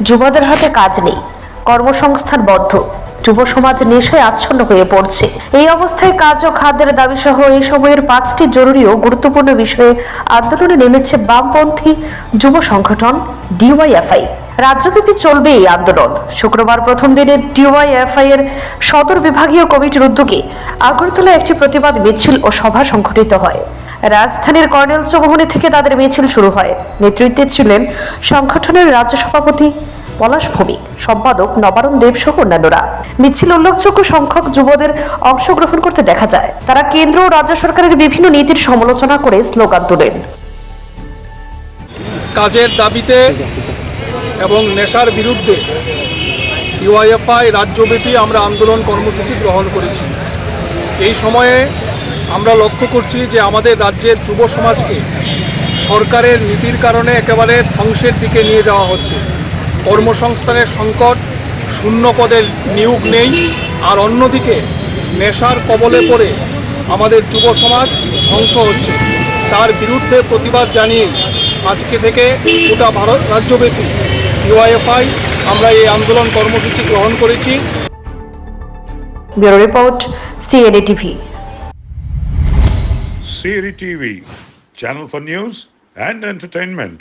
যুবদের হাতে কাজ নেই, কর্মসংস্থান বদ্ধ, যুব সমাজ নেশায় আচ্ছন্ন হয়ে পড়ছে। এই অবস্থায় কাজ ও খাদ্যের দাবি সহ এই সময়ের 5টি জরুরি ও গুরুত্বপূর্ণ বিষয়ে আন্দোলনে নেমেছে বামপন্থী যুব সংগঠন ডিওয়াইএফআই। রাজ্যব্যাপী চলবে এই আন্দোলন। শুক্রবার প্রথম দিনে ডিওয়াইএফআই এর সদর বিভাগীয় কমিটির উদ্যোগে আগরতলায় একটি প্রতিবাদ মিছিল ও সভা সংঘটিত হয়। রাজধানীর কর্নেল চৌমুহনী থেকে তাদের মিছিল শুরু হয়। নেতৃত্বে ছিলেন সংগঠনের রাজ্য সভাপতি পলাশ ভৌমিক, সম্পাদক নবারুণ দেব সহ অন্যান্যরা। মিছিল উল্লেখযোগ্য সংখ্যক যুবদের অংশগ্রহণ করতে দেখা যায়। তারা কেন্দ্র ও রাজ্য সরকারের বিভিন্ন নীতির সমালোচনা করে স্লোগান তোলেন। কাজের দাবিতে এবং নেশার বিরুদ্ধে ডিওয়াইএফআই রাজ্যব্যাপী আমরা আন্দোলন কর্মসূচি গ্রহণ করেছি। এই সময়ে আমরা লক্ষ্য করছি যে আমাদের রাজ্যের যুব সমাজকে সরকারের নীতির কারণে একেবারে ধ্বংসের দিকে নিয়ে যাওয়া হচ্ছে। কর্মসংস্থানের সংকট, শূন্য পদের নিয়োগ নেই, আর অন্যদিকে নেশার কবলে পড়ে আমাদের যুব সমাজ ধ্বংস হচ্ছে। তার বিরুদ্ধে প্রতিবাদ জানিয়ে আজকে থেকে গোটা ভারত রাজ্যব্যাপী ডিওয়াইএফআই আমরা এই আন্দোলন কর্মসূচি গ্রহণ করেছি। Bureau report, CNA TV. CNA TV, channel for news and entertainment.